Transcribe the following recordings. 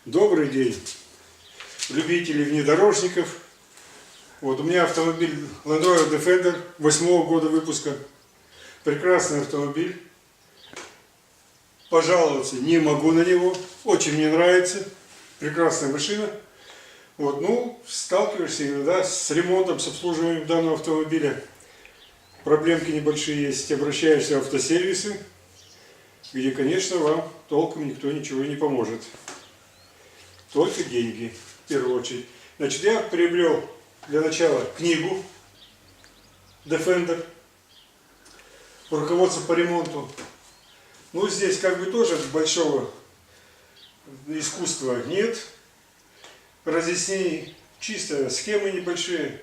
Добрый день, любители внедорожников. Вот у меня автомобиль Land Rover Defender 8-го года выпуска. Прекрасный автомобиль. Пожаловаться не могу на него. Очень мне нравится. Прекрасная машина. Вот, ну, сталкиваешься иногда с ремонтом, с обслуживанием данного автомобиля. Проблемки небольшие есть. Обращаешься в автосервисы, где, конечно, вам толком никто ничего не поможет. Только деньги, в первую очередь. Значит, я приобрел для начала книгу Defender, руководство по ремонту. Ну, здесь как бы тоже большого искусства нет. Разъяснений, чисто схемы небольшие.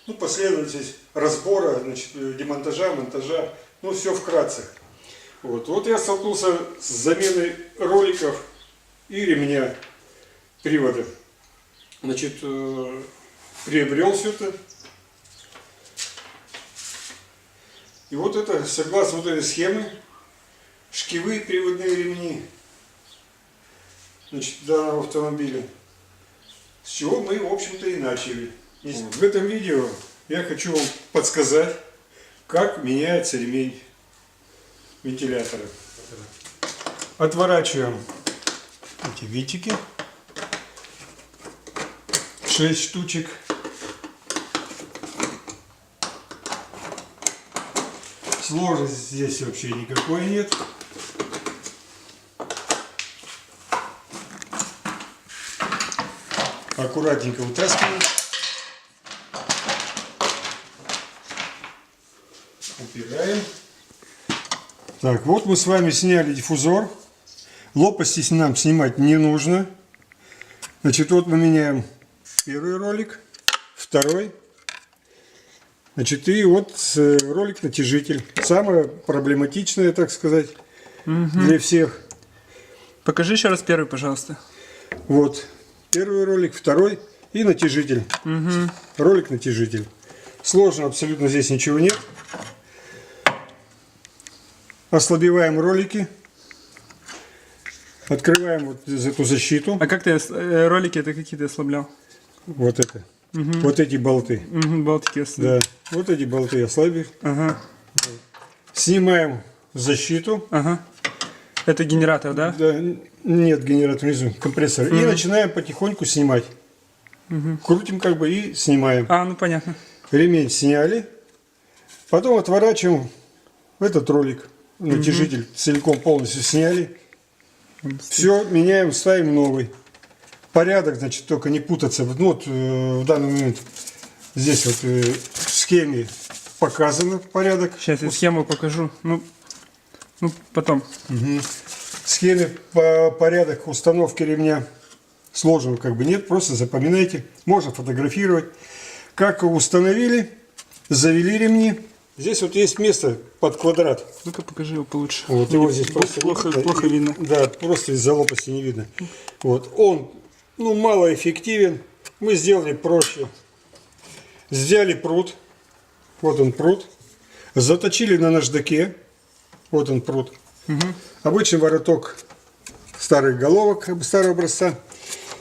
Ну, последовательность разбора, значит, демонтажа, монтажа. Ну, все вкратце. Вот я столкнулся с заменой роликов и ремня привода. Значит, приобрел все это. И вот это, согласно вот этой схемы, шкивы приводные ремни, значит, данного автомобиля. С чего мы, в общем-то, и начали. Вот. В этом видео я хочу вам подсказать, как меняется ремень вентилятора. Отворачиваем эти винтики. 6 штучек. Сложности здесь вообще никакой нет. Аккуратненько вытаскиваем. Упираем. Так, вот мы с вами сняли диффузор. Лопасти нам снимать не нужно. Значит, вот мы меняем первый ролик, второй. Значит, и вот ролик-натяжитель. Самое проблематичное, так сказать, для всех. Покажи еще раз первый, пожалуйста. Вот. Первый ролик, второй и натяжитель. Ролик-натяжитель. Сложно абсолютно здесь ничего нет. Ослабеваем ролики. Открываем вот эту защиту. А как ты ролики это какие ты ослаблял? Вот это. Вот эти болты. Болтики ослаблял. Да. Вот эти болты ослабили. Ага. Снимаем защиту. Ага. Это генератор, да? Да, нет, генератор внизу, компрессор. И начинаем потихоньку снимать. Крутим как бы и снимаем. А, ну понятно. Ремень сняли. Потом отворачиваем этот ролик. Натяжитель целиком полностью сняли. Все, меняем, ставим новый. Порядок, значит, только не путаться. Ну, вот в данный момент здесь вот в схеме показано порядок. Сейчас я схему покажу. Ну потом. В схеме по порядок установки ремня сложного как бы нет, просто запоминайте. Можно фотографировать. Как установили, завели ремни. Здесь вот есть место под квадрат. Ну-ка покажи его получше. Вот его здесь просто плохо видно. Да, просто из-за лопасти не видно. Вот он, ну, малоэффективен. Мы сделали проще. Взяли прут. Вот он прут. Заточили на наждаке. Вот он прут. Обычный вороток старых головок, старого образца.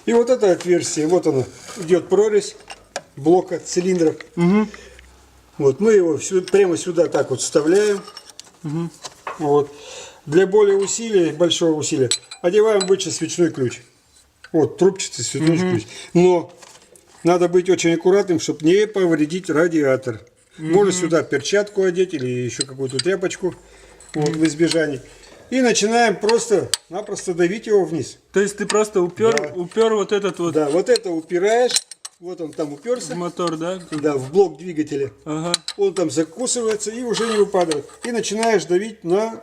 И вот это отверстие, вот оно, идет прорезь блока цилиндров. Вот мы его прямо сюда так вот вставляем. Вот. Для более большого усилия одеваем обычно свечной ключ. Вот трубчатый свечной ключ. Но надо быть очень аккуратным, чтобы не повредить радиатор. Можно сюда перчатку одеть или еще какую-то тряпочку, вот, в избежание. И начинаем просто-напросто давить его вниз. То есть ты просто упер вот этот вот. Да, вот это упираешь. Вот он там уперся. В мотор, да? Да, в блок двигателя. Ага. Он там закусывается и уже не выпадает. И начинаешь давить на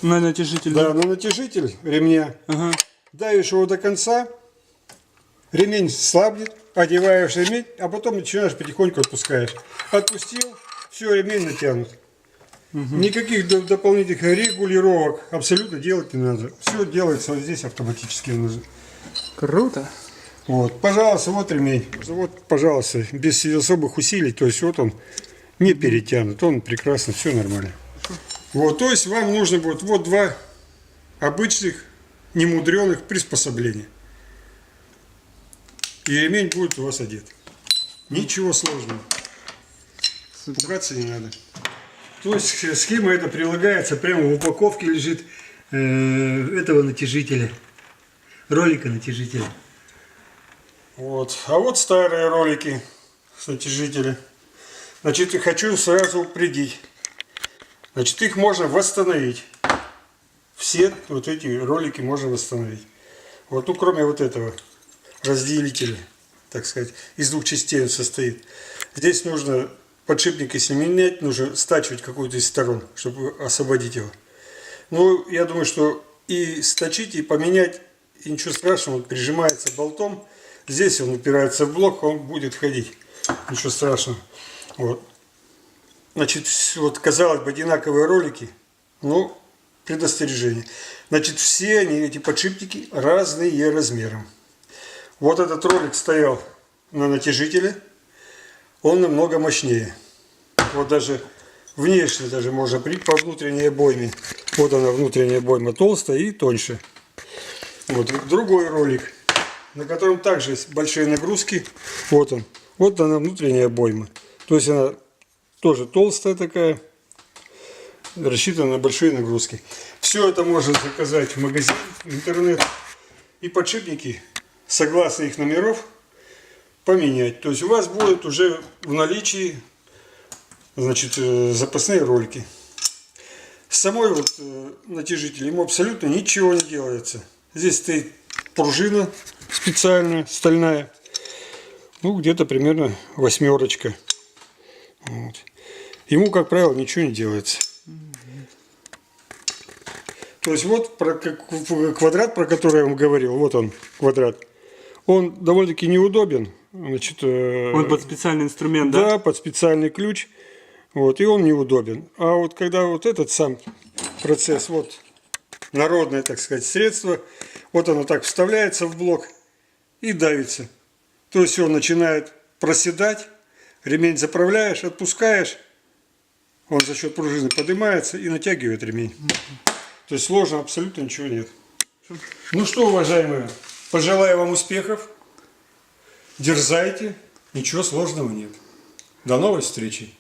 натяжитель. на натяжитель ремня. Ага. Давишь его до конца. Ремень слабнет. Одеваешь ремень, а потом начинаешь потихоньку отпускаешь. Отпустил, все, ремень натянут. Никаких дополнительных регулировок абсолютно делать не надо. Все делается вот здесь автоматически. Круто. Вот, пожалуйста, вот ремень. Вот, пожалуйста, без особых усилий. То есть вот он не перетянут, он прекрасно, все нормально. Вот, то есть вам нужно будет вот два обычных немудреных приспособления. и ремень будет у вас одет. Ничего сложного. Супер. Пугаться не надо. То есть схема эта прилагается, прямо в упаковке лежит этого натяжителя. Ролика натяжителя. Вот. А вот старые ролики с натяжителя. Значит, я хочу сразу упредить. Значит, их можно восстановить. Все вот эти ролики можно восстановить. Вот, ну, кроме вот этого разделителя, так сказать, из двух частей он состоит. Здесь нужно подшипник, если менять, нужно стачивать какую-то из сторон, чтобы освободить его. Ну, я думаю, что и сточить, и поменять, и ничего страшного, он прижимается болтом. Здесь он упирается в блок, он будет ходить. Ничего страшного. Вот. Значит, вот, казалось бы, одинаковые ролики, но предостережение. Значит, все они, эти подшипники, разные размером. Вот этот ролик стоял на натяжителе, он намного мощнее. Вот даже внешне даже можно по внутренней обойме. Вот она, внутренняя обойма толстая и тоньше. Вот другой ролик, на котором также есть большие нагрузки. Вот он. Вот она, внутренняя обойма. То есть она тоже толстая такая, рассчитана на большие нагрузки. Все это можно заказать в магазин, в интернет. И подшипники, согласно их номеров, поменять. То есть у вас будут уже в наличии, значит, запасные ролики. С самой вот натяжитель ему абсолютно ничего не делается. Здесь стоит пружина специальная, стальная. Ну, где-то примерно 8. Вот. Ему, как правило, ничего не делается. То есть вот квадрат, про который я вам говорил, вот он, квадрат. Он довольно-таки неудобен. Значит, Он под специальный инструмент, да? Да, под специальный ключ. Вот, и он неудобен. А вот когда вот этот сам процесс, вот народное, так сказать, средство, вот оно так вставляется в блок и давится. То есть он начинает проседать, ремень заправляешь, отпускаешь, он за счет пружины поднимается и натягивает ремень. То есть сложно абсолютно ничего нет. Ну что, уважаемые, пожелаю вам успехов. Дерзайте, ничего сложного нет. До новой встречи.